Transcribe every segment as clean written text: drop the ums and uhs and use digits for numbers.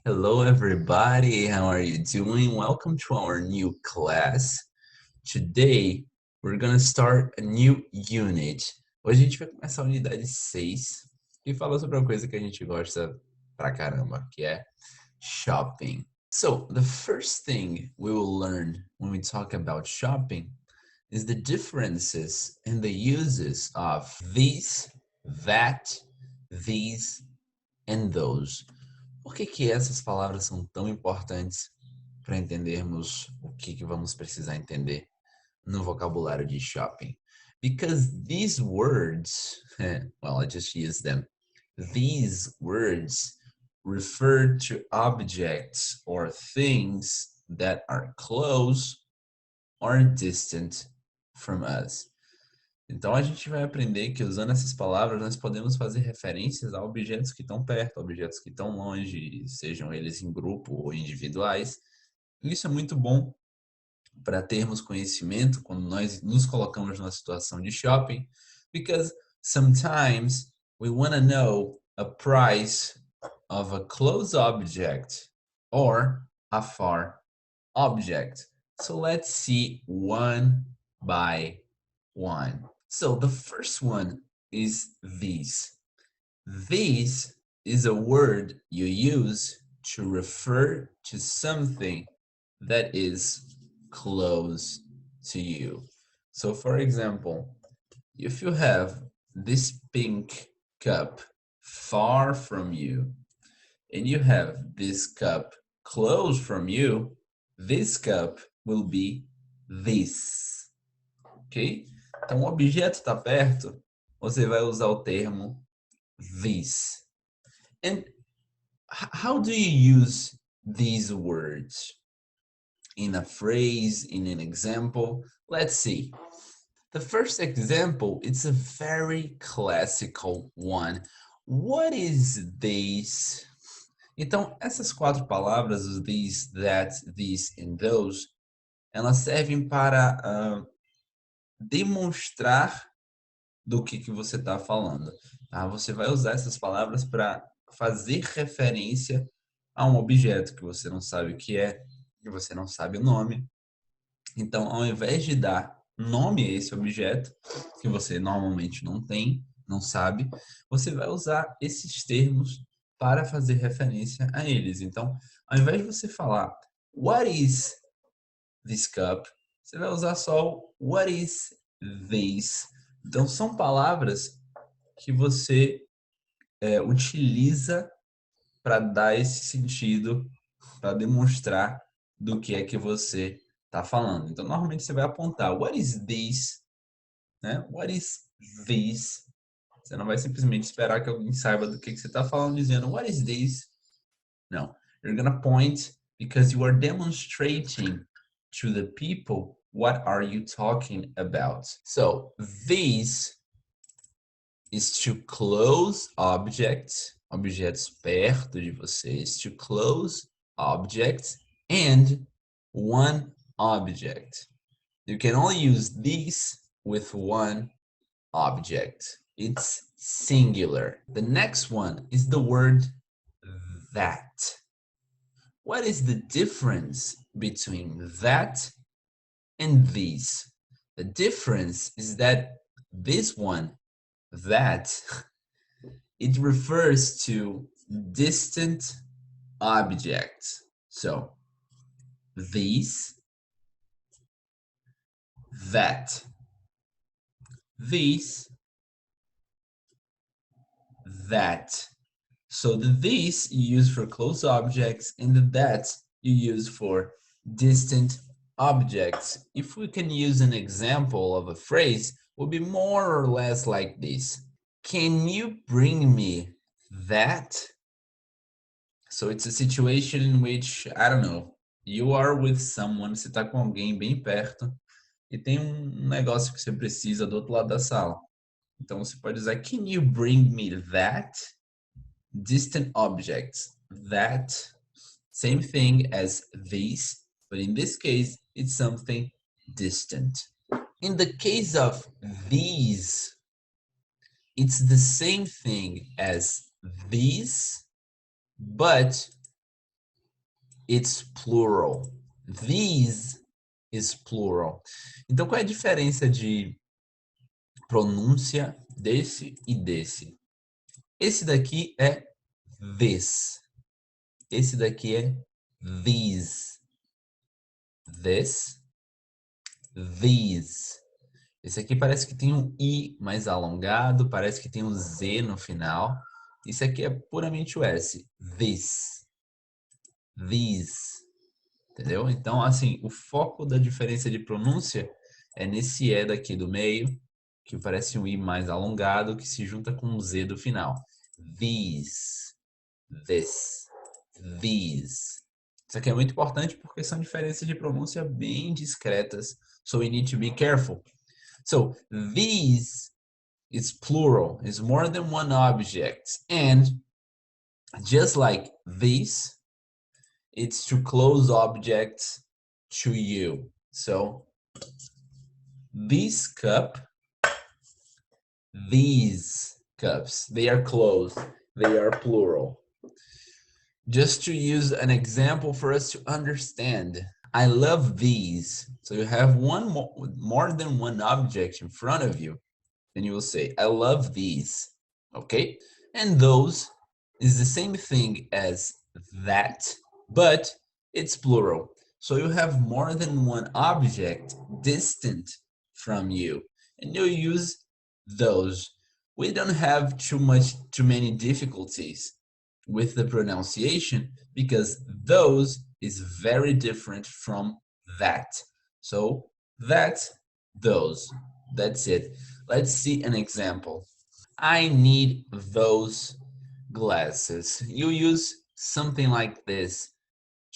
Hello, everybody. How are you doing? Welcome to our new class. Today, we're going to start a new unit. Hoje a gente vai começar a unidade 6 e fala sobre uma coisa que a gente gosta pra caramba, que é shopping. So, the first thing we will learn when we talk about shopping is the differences in the uses of these, that, these, and those. Por que essas palavras são tão importantes para entendermos o que vamos precisar entender no vocabulário de shopping? Because these words, well, I just used them. These words refer to objects or things that are close or distant from us. Então a gente vai aprender que usando essas palavras nós podemos fazer referências a objetos que estão perto, objetos que estão longe, sejam eles em grupo ou individuais. Isso é muito bom para termos conhecimento quando nós nos colocamos numa situação de shopping, because sometimes we want to know a price of a close object or a far object. So let's see one by one. So the first one is these. These is a word you use to refer to something that is close to you. So for example, if you have this pink cup far from you and you have this cup close from you, this cup will be this. Ok? Então, o objeto está perto, você vai usar o termo this. And how do you use these words? In a phrase, in an example? Let's see. The first example, it's a very classical one. What is this? Então, essas quatro palavras, os these, that, this and those, elas servem para demonstrar do que você está falando. Tá? Você vai usar essas palavras para fazer referência a um objeto que você não sabe o que é, que você não sabe o nome. Então, ao invés de dar nome a esse objeto, que você normalmente não tem, não sabe, você vai usar esses termos para fazer referência a eles. Então, ao invés de você falar what is this cup, você vai usar só o what is this. Então, são palavras que você utiliza para dar esse sentido, para demonstrar do que é que você está falando. Então, normalmente você vai apontar what is this, né? What is this? Você não vai simplesmente esperar que alguém saiba do que você está falando dizendo what is this? Não. You're gonna point because you are demonstrating to the people what are you talking about. So, this is to close objects, objetos perto de vocês, to close objects, and one object. You can only use these with one object. It's singular. The next one is the word that. What is the difference between that and these? The difference is that this one, that, it refers to distant objects. So, these, that, these, that. So the these you use for close objects and the that you use for distant objects. If we can use an example of a phrase, will be more or less like this. Can you bring me that? So it's a situation in which, I don't know, you are with someone, você está com alguém bem perto e tem negócio que você precisa do outro lado da sala. Então você pode usar can you bring me that? Distant objects. That, same thing as these, but in this case, it's something distant. In the case of these, it's the same thing as these, but it's plural. These is plural. Então, qual é a diferença de pronúncia desse e desse? Esse daqui é this. Esse daqui é these. This, these. Esse aqui parece que tem um I mais alongado, parece que tem um Z no final. Isso aqui é puramente o S. This. These. Entendeu? Então, assim, o foco da diferença de pronúncia é nesse E daqui do meio, que parece um I mais alongado, que se junta com um Z do final. These. This. These. Isso aqui é muito importante porque são diferenças de pronúncia bem discretas. So we need to be careful. So these is plural, is more than one object. And just like this, it's to close objects to you. So this cup, these cups, they are closed, they are plural. Just to use an example for us to understand, I love these. So you have more than one object in front of you, then you will say, I love these, okay? And those is the same thing as that, but it's plural. So you have more than one object distant from you, and you use those. We don't have too many difficulties with the pronunciation because those is very different from that. So that, those, that's it. Let's see an example. I need those glasses. You use something like this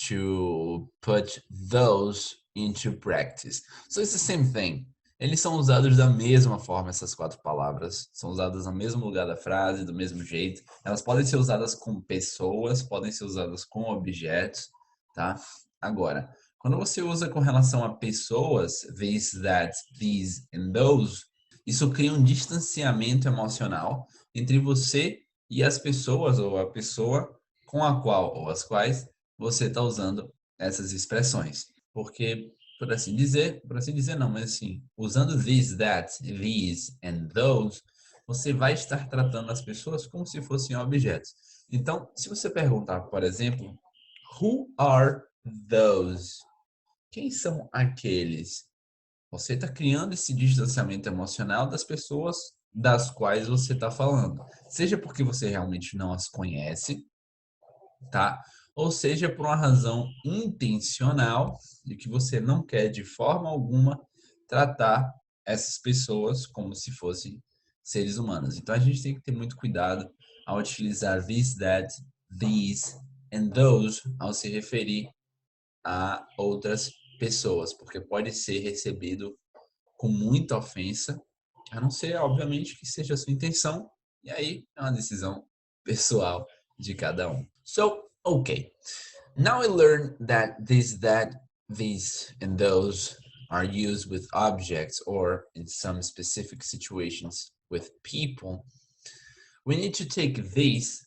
to put those into practice. So it's the same thing. Eles são usados da mesma forma, essas quatro palavras. São usadas no mesmo lugar da frase, do mesmo jeito. Elas podem ser usadas com pessoas, podem ser usadas com objetos, tá? Agora, quando você usa com relação a pessoas, this, that, these and those, isso cria um distanciamento emocional entre você e as pessoas, ou a pessoa com a qual, ou as quais, você está usando essas expressões. Porque, por assim dizer não, mas assim, usando this, that, these and those, você vai estar tratando as pessoas como se fossem objetos. Então, se você perguntar, por exemplo, who are those? Quem são aqueles? Você está criando esse distanciamento emocional das pessoas das quais você está falando. Seja porque você realmente não as conhece, tá? Ou seja, por uma razão intencional de que você não quer de forma alguma tratar essas pessoas como se fossem seres humanos. Então a gente tem que ter muito cuidado ao utilizar this, that, these and those ao se referir a outras pessoas, porque pode ser recebido com muita ofensa, a não ser, obviamente, que seja a sua intenção, e aí é uma decisão pessoal de cada um. So, okay, now we learn that this, that, these, and those are used with objects or in some specific situations with people. We need to take this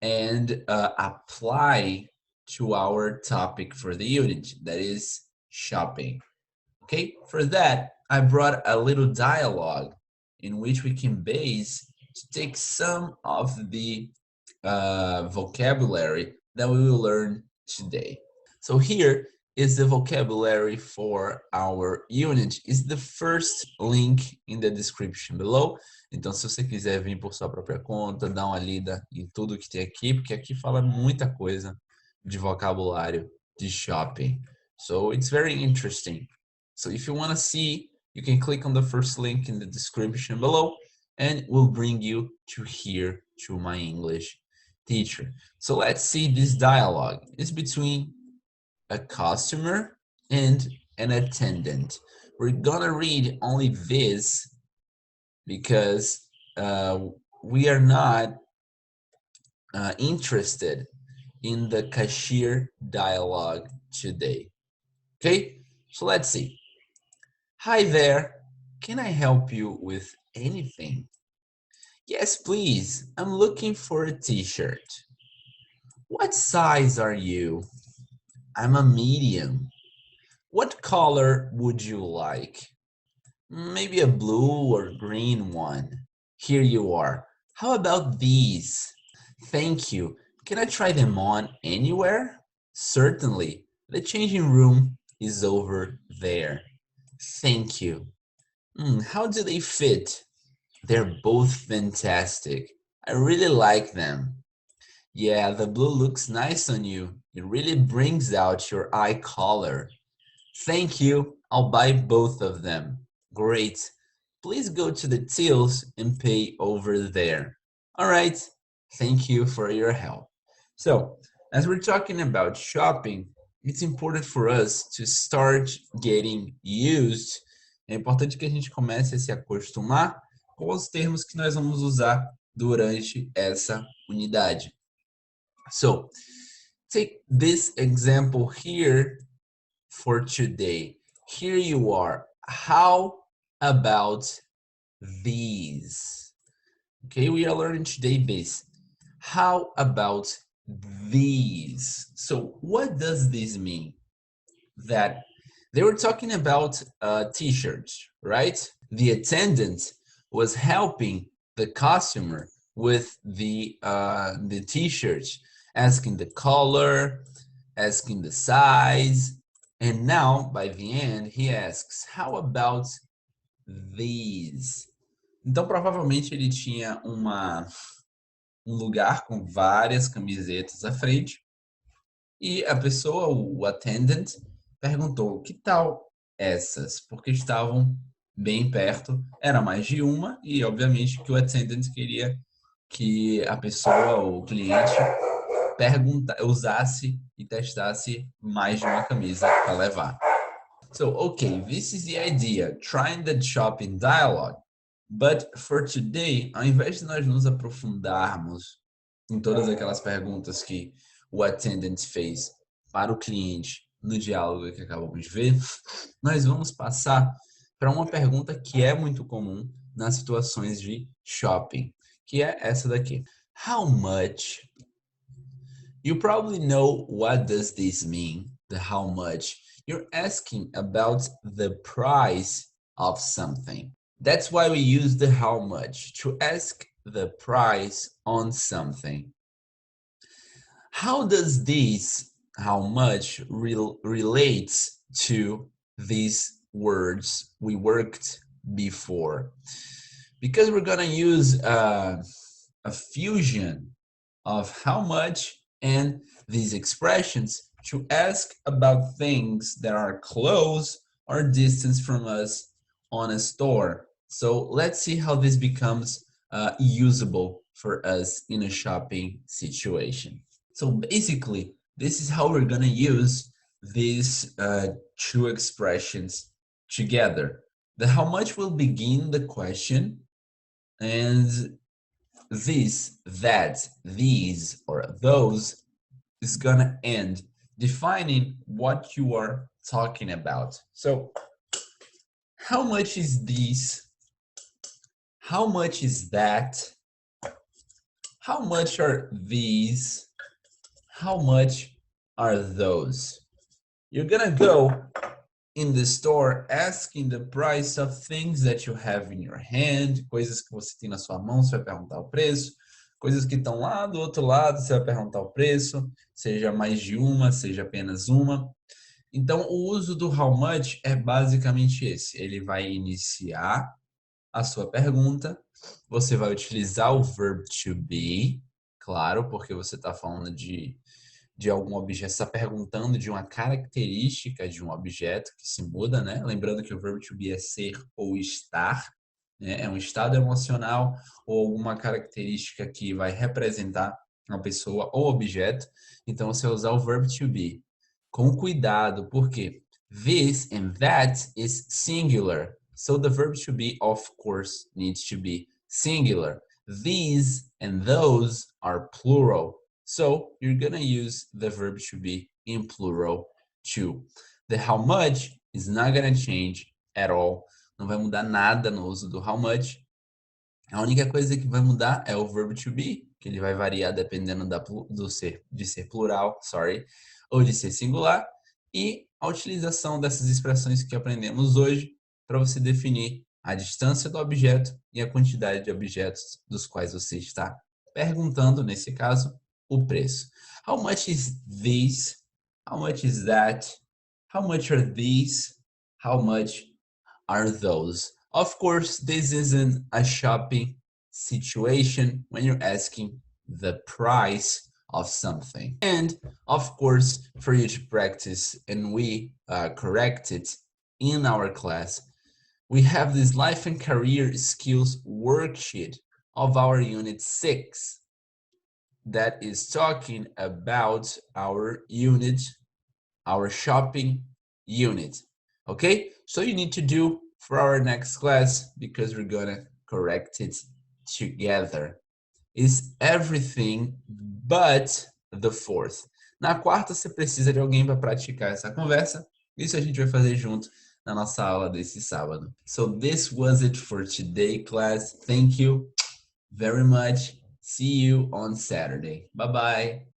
and apply to our topic for the unit, that is shopping. Okay, for that, I brought a little dialogue in which we can base to take some of the vocabulary that we will learn today. So here is the vocabulary for our unit. Is the first link in the description below. Então, se você quiser vir por sua própria conta, dar uma lida em tudo que tem aqui, porque aqui fala muita coisa de vocabulário de shopping. So it's very interesting. So if you want to see, you can click on the first link in the description below and it will bring you to here to my English teacher. So let's see this dialogue. It's between a customer and an attendant. We're gonna read only this because we are not interested in the cashier dialogue today. Okay, so let's see. Hi there, can I help you with anything? Yes, please, I'm looking for a t-shirt. What size are you? I'm a medium. What color would you like? Maybe a blue or green one. Here you are. How about these? Thank you. Can I try them on anywhere? Certainly. The changing room is over there. Thank you. How do they fit? They're both fantastic. I really like them. Yeah, the blue looks nice on you. It really brings out your eye color. Thank you. I'll buy both of them. Great. Please go to the tills and pay over there. All right. Thank you for your help. So, as we're talking about shopping, it's important for us to start getting used. É importante que a gente comece a se acostumar com os termos que nós vamos usar durante essa unidade. So, take this example here for today. Here you are. How about these? Okay, we are learning today this. How about these? So what does this mean? That they were talking about t-shirts, right? The attendant was helping the customer with the t-shirts, asking the color, asking the size, and now by the end he asks, how about these? Então provavelmente ele tinha um lugar com várias camisetas à frente e a pessoa, o attendant, perguntou, que tal essas? Porque estavam bem perto, era mais de uma e obviamente que o attendant queria que a pessoa, o cliente, usasse e testasse mais de uma camisa para levar. So, okay, this is the idea, trying the shopping dialogue. But for today, ao invés de nós nos aprofundarmos em todas aquelas perguntas que o attendant fez para o cliente no diálogo que acabamos de ver, nós vamos passar para uma pergunta que é muito comum nas situações de shopping, que é essa daqui. How much? You probably know what does this mean, the how much. You're asking about the price of something. That's why we use the how much, to ask the price on something. How does this, how much, relates to these words we worked before? Because we're gonna use a fusion of how much and these expressions to ask about things that are close or distance from us on a store. So let's see how this becomes usable for us in a shopping situation. So basically, this is how we're gonna use these two expressions together. The how much will begin the question, and this, that, these, or those is gonna end defining what you are talking about. So, how much is this? How much is that? How much are these? How much are those? You're gonna go in the store asking the price of things that you have in your hand, coisas que você tem na sua mão, você vai perguntar o preço, coisas que estão lá do outro lado, você vai perguntar o preço, seja mais de uma, seja apenas uma. Então, o uso do how much é basicamente esse. Ele vai iniciar a sua pergunta, você vai utilizar o verb to be, claro, porque você está falando de algum objeto, está perguntando de uma característica de um objeto que se muda, né? Lembrando que o verbo to be é ser ou estar, né? É um estado emocional ou alguma característica que vai representar uma pessoa ou objeto. Então você vai usar o verbo to be. Com cuidado, porque this and that is singular. So the verb to be, of course, needs to be singular. These and those are plural. So you're gonna use the verb to be in plural too. The how much is not gonna change at all. Não vai mudar nada no uso do how much. A única coisa que vai mudar é o verb to be, que ele vai variar dependendo de ser plural, ou de ser singular, e a utilização dessas expressões que aprendemos hoje para você definir a distância do objeto e a quantidade de objetos dos quais você está perguntando, nesse caso, o preço. How much is this? How much is that? How much are these? How much are those? Of course, this isn't a shopping situation when you're asking the price of something. And of course, for you to practice and we correct it in our class, we have this life and career skills worksheet of our unit 6 that is talking about our unit, our shopping unit. Okay, so you need to do for our next class, because we're gonna correct it together, is everything but the fourth. Na quarta, você precisa de alguém para praticar essa conversa. Isso a gente vai fazer junto na nossa aula desse sábado. So this was it for today, class. Thank you very much. See you on Saturday. Bye-bye.